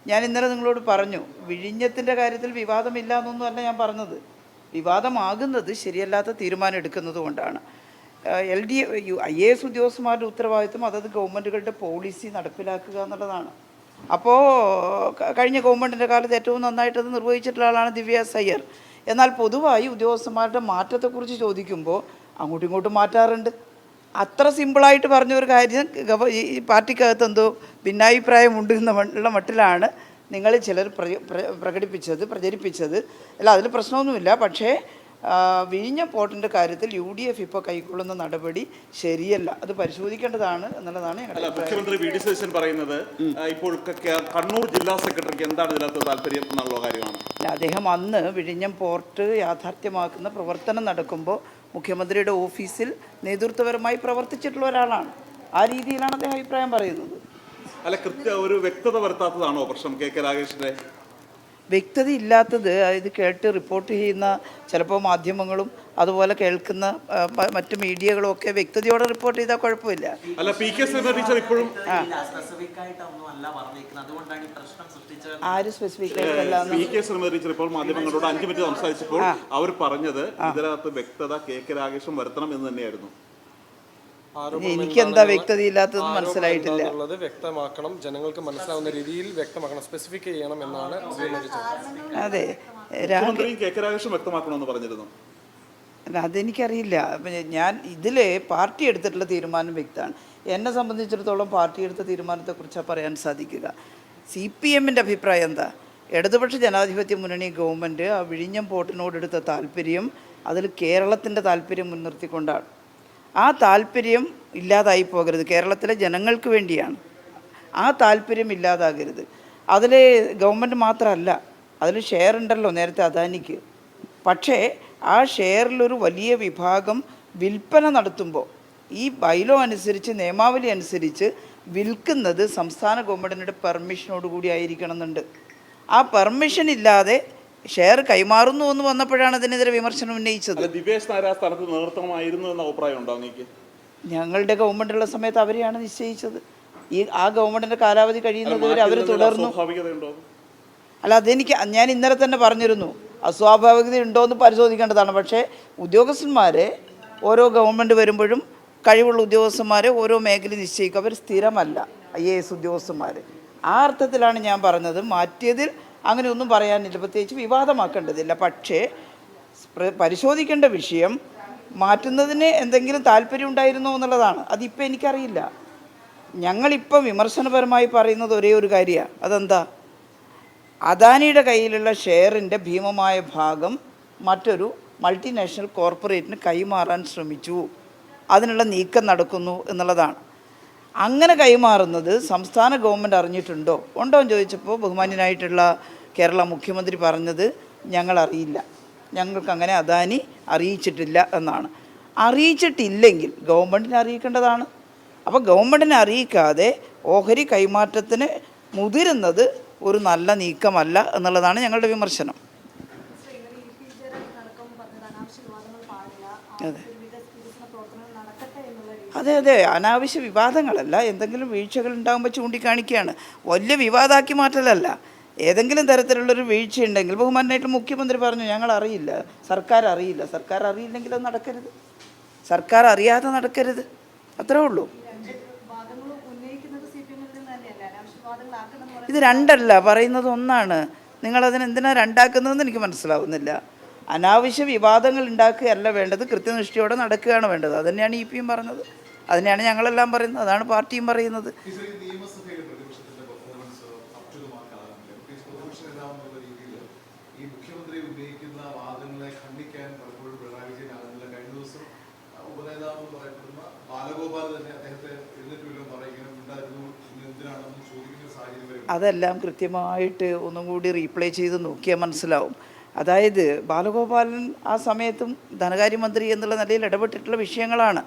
ഞാൻ ഇന്നലെ നിങ്ങളോട് പറഞ്ഞു, വിഴിഞ്ഞത്തിൻ്റെ കാര്യത്തിൽ വിവാദമില്ല എന്നൊന്നും അല്ല ഞാൻ പറഞ്ഞത്. വിവാദമാകുന്നത് ശരിയല്ലാത്ത തീരുമാനം എടുക്കുന്നത് കൊണ്ടാണ്. IAS ഉദ്യോഗസ്ഥന്മാരുടെ ഉത്തരവാദിത്വം അതത് ഗവൺമെൻറ്റുകളുടെ പോളിസി നടപ്പിലാക്കുക എന്നുള്ളതാണ്. അപ്പോൾ കഴിഞ്ഞ ഗവൺമെൻറ്റിൻ്റെ കാലത്ത് ഏറ്റവും നന്നായിട്ടത് നിർവഹിച്ചിട്ടുള്ള ആളാണ് ദിവ്യ എസ് അയ്യർ. എന്നാൽ പൊതുവായി ഉദ്യോഗസ്ഥന്മാരുടെ മാറ്റത്തെക്കുറിച്ച് ചോദിക്കുമ്പോൾ അങ്ങോട്ടും ഇങ്ങോട്ടും മാറ്റാറുണ്ട്. അത്ര സിമ്പിളായിട്ട് പറഞ്ഞൊരു കാര്യം ഈ പാർട്ടിക്കകത്ത് എന്തോ ഭിന്നാഭിപ്രായമുണ്ട് എന്നുള്ള മട്ടിലാണ് നിങ്ങൾ ചിലർ പ്രചരിപ്പിച്ചത്. അല്ല, അതിൽ പ്രശ്നമൊന്നുമില്ല. പക്ഷേ വിഴിഞ്ഞ പോർട്ടിൻ്റെ കാര്യത്തിൽ UDF ഇപ്പോൾ കൈക്കൊള്ളുന്ന നടപടി ശരിയല്ല, അത് പരിശോധിക്കേണ്ടതാണ് എന്നുള്ളതാണ് ഞങ്ങളുടെ മുഖ്യമന്ത്രി വി.ഡി. സതീശൻ പറയുന്നത്. ഇപ്പോൾ കണ്ണൂർ ജില്ലാ സെക്രട്ടറിക്ക് എന്താണ് ഇതിനകത്ത് താല്പര്യം എന്നുള്ള കാര്യമാണ്. അദ്ദേഹം അന്ന് വിഴിഞ്ഞം പോർട്ട് യാഥാർത്ഥ്യമാക്കുന്ന പ്രവർത്തനം നടക്കുമ്പോൾ മുഖ്യമന്ത്രിയുടെ ഓഫീസിൽ നേതൃത്വപരമായി പ്രവർത്തിച്ചിട്ടുള്ള ഒരാളാണ്. ആ രീതിയിലാണ് അദ്ദേഹം അഭിപ്രായം പറയുന്നത്. അല്ല, ഒരു വ്യക്തത വരുത്താത്തതാണോ പ്രശ്നം? കെ രാഗേഷിന്റെ വ്യക്തത ഇല്ലാത്തത് ഇത് കേട്ട് റിപ്പോർട്ട് ചെയ്യുന്ന ചിലപ്പോൾ മാധ്യമങ്ങളും അതുപോലെ കേൾക്കുന്ന മറ്റു മീഡിയകളും ഒക്കെ വ്യക്തതയോടെ റിപ്പോർട്ട് ചെയ്താൽ കുഴപ്പമില്ല. അല്ല, ഇപ്പോഴും ആര് സ്പെസിഫിക് ആയിട്ടല്ല ഇപ്പോൾ മാധ്യമങ്ങളോട് 5 മിനിറ്റ് സംസാരിച്ചപ്പോൾ അവർ പറഞ്ഞത് ഇതിനകത്ത് വ്യക്തത കെ രാഗേഷും വരുത്തണം എന്ന് തന്നെയായിരുന്നു. എനിക്കെന്താ വ്യക്തതയില്ലാത്തതെന്ന് മനസ്സിലായിട്ടില്ല. വ്യക്തമാക്കണം, ജനങ്ങൾക്ക് മനസ്സിലാവുന്ന രീതിയിൽ വ്യക്തമാക്കണം, സ്പെസിഫിക് ചെയ്യണം എന്നാണ്. അതെ, വ്യക്തമാക്കണമെന്ന് പറഞ്ഞിരുന്നു. അല്ല, അതെനിക്കറിയില്ല. ഞാൻ ഇതിൽ പാർട്ടി എടുത്തിട്ടുള്ള തീരുമാനം വ്യക്തമാണ്. എന്നെ സംബന്ധിച്ചിടത്തോളം പാർട്ടി എടുത്ത തീരുമാനത്തെക്കുറിച്ചാണ് പറയാൻ സാധിക്കുക. CPMൻ്റെ അഭിപ്രായം എന്താ? ഇടതുപക്ഷ ജനാധിപത്യ മുന്നണി ഗവൺമെൻറ് ആ വിഴിഞ്ഞം പോർട്ടിനോടെടുത്ത താല്പര്യം അതിൽ കേരളത്തിൻ്റെ താല്പര്യം മുൻനിർത്തിക്കൊണ്ടാണ്. ആ താല്പര്യം ഇല്ലാതായി പോകരുത്. കേരളത്തിലെ ജനങ്ങൾക്ക് വേണ്ടിയാണ്. ആ താല്പര്യം ഇല്ലാതാകരുത്. അതിൽ ഗവൺമെൻറ് മാത്രമല്ല, അതിൽ ഷെയർ ഉണ്ടല്ലോ നേരത്തെ അദാനിക്ക്. പക്ഷേ ആ ഷെയറിലൊരു വലിയ വിഭാഗം വിൽപ്പന നടത്തുമ്പോൾ ഈ ബൈലോ അനുസരിച്ച്, നിയമാവലി അനുസരിച്ച് വിൽക്കുന്നത് സംസ്ഥാന ഗവൺമെൻറ്റിൻ്റെ പെർമിഷനോടുകൂടി ആയിരിക്കണം എന്നുണ്ട്. ആ പെർമിഷൻ ഇല്ലാതെ ഷെയർ കൈമാറുന്നു എന്ന് വന്നപ്പോഴാണ് അതിനെതിരെ വിമർശനം ഉന്നയിച്ചത്. ഞങ്ങളുടെ ഗവൺമെൻറ്റുള്ള സമയത്ത് അവരെയാണ് നിശ്ചയിച്ചത്. ആ ഗവൺമെൻറ്റിൻ്റെ കാലാവധി കഴിയുന്നത് വരെ അവർ തുടർന്നു. അല്ല, ഞാൻ ഇന്നലെ തന്നെ പറഞ്ഞിരുന്നു, അസ്വാഭാവികത ഉണ്ടോ എന്ന് പരിശോധിക്കേണ്ടതാണ്. പക്ഷേ ഉദ്യോഗസ്ഥന്മാരെ ഓരോ ഗവൺമെൻറ് വരുമ്പോഴും കഴിവുള്ള ഉദ്യോഗസ്ഥന്മാരെ ഓരോ മേഖല നിശ്ചയിക്കും. അവർ സ്ഥിരമല്ല IAS ഉദ്യോഗസ്ഥന്മാർ. ആ അർത്ഥത്തിലാണ് ഞാൻ പറഞ്ഞത്. മാറ്റിയതിൽ അങ്ങനെ ഒന്നും പറയാനില്ല, പ്രത്യേകിച്ച് വിവാദമാക്കേണ്ടതില്ല. പക്ഷേ പരിശോധിക്കേണ്ട വിഷയം മാറ്റുന്നതിന് എന്തെങ്കിലും താല്പര്യം ഉണ്ടായിരുന്നോ എന്നുള്ളതാണ്. അതിപ്പോൾ എനിക്കറിയില്ല. ഞങ്ങളിപ്പോൾ വിമർശനപരമായി പറയുന്നത് ഒരേ ഒരു കാര്യമാണ്. അതെന്താ? അദാനിയുടെ കയ്യിലുള്ള ഷെയറിൻ്റെ ഭീമമായ ഭാഗം മറ്റൊരു മൾട്ടിനാഷണൽ കോർപ്പറേറ്റിന് കൈമാറാൻ ശ്രമിച്ചു, അതിനുള്ള നീക്കം നടക്കുന്നു എന്നുള്ളതാണ്. അങ്ങനെ കൈമാറുന്നത് സംസ്ഥാന ഗവൺമെൻറ് അറിഞ്ഞിട്ടുണ്ടോ ഉണ്ടോ എന്ന് ചോദിച്ചപ്പോൾ ബഹുമാന്യനായിട്ടുള്ള കേരള മുഖ്യമന്ത്രി പറഞ്ഞത് ഞങ്ങളറിയില്ല, ഞങ്ങൾക്കങ്ങനെ അദാനി അറിയിച്ചിട്ടില്ല എന്നാണ്. അറിയിച്ചിട്ടില്ലെങ്കിൽ ഗവൺമെൻറ്റിനെ അറിയിക്കേണ്ടതാണ്. അപ്പോൾ ഗവൺമെൻറ്റിനെ അറിയിക്കാതെ ഓഹരി കൈമാറ്റത്തിന് മുതിരുന്നത് ഒരു നല്ല നീക്കമല്ല എന്നുള്ളതാണ് ഞങ്ങളുടെ വിമർശനം. അതെ അതെ, അനാവശ്യ വിവാദങ്ങളല്ല, എന്തെങ്കിലും വീഴ്ചകൾ ഉണ്ടാകുമ്പോൾ ചൂണ്ടിക്കാണിക്കുകയാണ്. വലിയ വിവാദമാക്കി മാറ്റലല്ല. ഏതെങ്കിലും തരത്തിലുള്ളൊരു വീഴ്ച ഉണ്ടെങ്കിൽ ബഹുമാനായിട്ട് മുഖ്യമന്ത്രി പറഞ്ഞു ഞങ്ങൾ അറിയില്ല, സർക്കാർ അറിയില്ല. സർക്കാർ അറിയില്ലെങ്കിൽ അത് നടക്കരുത്, സർക്കാർ അറിയാതെ നടക്കരുത്, അത്രേ ഉള്ളൂ. ഇത് രണ്ടല്ല, പറയുന്നത് ഒന്നാണ്. നിങ്ങളതിന് എന്തിനാണ് രണ്ടാക്കുന്നതെന്ന് എനിക്ക് മനസ്സിലാവുന്നില്ല. അനാവശ്യ വിവാദങ്ങൾ ഉണ്ടാക്കുകയല്ല വേണ്ടത്, കൃത്യനിഷ്ഠയോടെ നടക്കുകയാണ് വേണ്ടത്. അതുതന്നെയാണ് EPയും പറഞ്ഞത്, അതിനെയാണ് ഞങ്ങളെല്ലാം പറയുന്നത്, അതാണ് പാർട്ടിയും പറയുന്നത്. അതെല്ലാം കൃത്യമായിട്ട് ഒന്നും കൂടി റീപ്ലേ ചെയ്ത് നോക്കിയാൽ മനസ്സിലാവും. അതായത് ബാലഗോപാലൻ ആ സമയത്തും ധനകാര്യമന്ത്രി എന്നുള്ള നിലയിൽ ഇടപെട്ടിട്ടുള്ള വിഷയങ്ങളാണ്.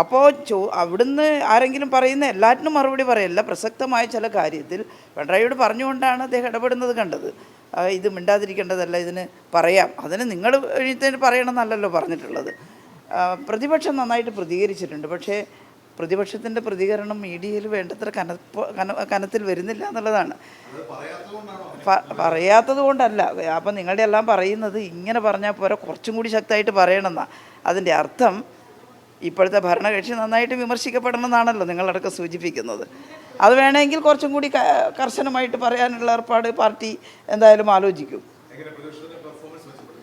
അപ്പോൾ അവിടുന്ന് ആരെങ്കിലും പറയുന്ന എല്ലാറ്റിനും മറുപടി പറയല്ല, പ്രസക്തമായ ചില കാര്യത്തിൽ പിണറായിയോട് പറഞ്ഞുകൊണ്ടാണ് അദ്ദേഹം ഇടപെടുന്നത് കണ്ടത്. ഇത് മിണ്ടാതിരിക്കേണ്ടതല്ല, ഇതിന് പറയാം, അതിന് നിങ്ങൾ എഴുന്നേറ്റ് പറയണമെന്നല്ലല്ലോ പറഞ്ഞിട്ടുള്ളത്. പ്രതിപക്ഷം നന്നായിട്ട് പ്രതികരിച്ചിട്ടുണ്ട്, പക്ഷേ പ്രതിപക്ഷത്തിൻ്റെ പ്രതികരണം മീഡിയയിൽ വേണ്ടത്ര കനത്തിൽ വരുന്നില്ല എന്നുള്ളതാണ്. പറയാത്തത് കൊണ്ടല്ല. അപ്പം നിങ്ങളുടെ എല്ലാം പറയുന്നത് ഇങ്ങനെ പറഞ്ഞാൽ പോരാ, കുറച്ചും കൂടി ശക്തമായിട്ട് പറയണമെന്നാണ്. അതിൻ്റെ അർത്ഥം ഇപ്പോഴത്തെ ഭരണകക്ഷി നന്നായിട്ട് വിമർശിക്കപ്പെടണമെന്നാണല്ലോ നിങ്ങളടക്കം സൂചിപ്പിക്കുന്നത്. അത് വേണമെങ്കിൽ കുറച്ചും കൂടി കർശനമായിട്ട് പറയാനുള്ള ഏർപ്പാട് പാർട്ടി എന്തായാലും ആലോചിക്കും.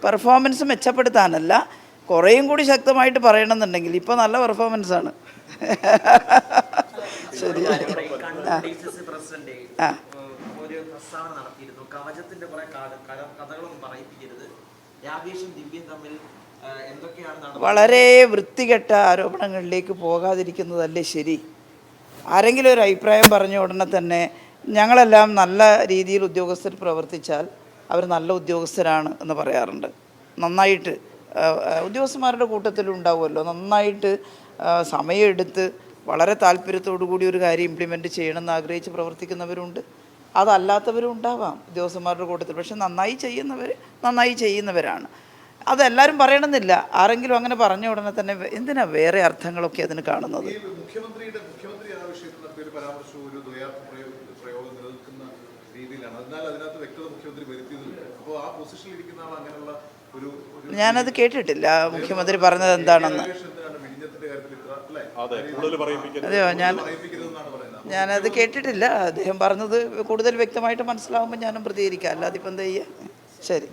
പെർഫോമൻസ് മെച്ചപ്പെടുത്താനല്ല, കുറേയും കൂടി ശക്തമായിട്ട് പറയണമെന്നുണ്ടെങ്കിൽ ഇപ്പോൾ നല്ല പെർഫോമൻസാണ്. ശരി. ആ ഒരു പ്രസ്താവന നടത്തിയിരുന്നു, കവചത്തിന്റെ കുറെ കഥകളൊന്നും പറയിപ്പിക്കരുത്, രാകേഷും ദിവ്യയും തമ്മിൽ എന്തൊക്കെയാണ്. വളരെ വൃത്തികെട്ട ആരോപണങ്ങളിലേക്ക് പോകാതിരിക്കുന്നതല്ലേ ശരി. ആരെങ്കിലും ഒരു അഭിപ്രായം പറഞ്ഞ ഉടനെ തന്നെ ഞങ്ങളെല്ലാം നല്ല രീതിയിൽ ഉദ്യോഗസ്ഥർ പ്രവർത്തിച്ചാൽ അവർ നല്ല ഉദ്യോഗസ്ഥരാണ് എന്ന് പറയാറുണ്ട്. നന്നായിട്ട് ഉദ്യോഗസ്ഥന്മാരുടെ കൂട്ടത്തിലും ഉണ്ടാവുമല്ലോ, നന്നായിട്ട് സമയമെടുത്ത് വളരെ താല്പര്യത്തോടു കൂടി ഒരു കാര്യം ഇംപ്ലിമെൻറ്റ് ചെയ്യണമെന്ന് ആഗ്രഹിച്ച് പ്രവർത്തിക്കുന്നവരുണ്ട്, അതല്ലാത്തവരും ഉണ്ടാവാം ഉദ്യോഗസ്ഥന്മാരുടെ കൂട്ടത്തിൽ. പക്ഷെ നന്നായി ചെയ്യുന്നവരാണ്. അതെല്ലാവരും പറയണമെന്നില്ല. ആരെങ്കിലും അങ്ങനെ പറഞ്ഞ ഉടനെ തന്നെ എന്തിനാ വേറെ അർത്ഥങ്ങളൊക്കെ അതിന് കാണുന്നത്? മുഖ്യമന്ത്രി ആ വിഷയത്തിൽ നടത്തിയ ഒരു പരാമർശം ഒരു പ്രയോഗം നിലനിൽക്കുന്ന രീതിയിലാണ്. അതിനാൽ അതിനകത്ത് വ്യക്തത മുഖ്യമന്ത്രി വരുത്തിയതില്ല. അപ്പോൾ ആ പൊസിഷനിൽ ഇരിക്കുന്ന ആൾ അങ്ങനെയുള്ള ഒരു ഞാനത് കേട്ടിട്ടില്ല മുഖ്യമന്ത്രി പറഞ്ഞത് എന്താണെന്ന്. അതെയോ, ഞാനത് കേട്ടിട്ടില്ല. അദ്ദേഹം പറഞ്ഞത് കൂടുതൽ വ്യക്തമായിട്ട് മനസ്സിലാവുമ്പോൾ ഞാനും പ്രതികരിക്കാം, അല്ലാതെ ഇപ്പം എന്താ ചെയ്യുക. ശരി.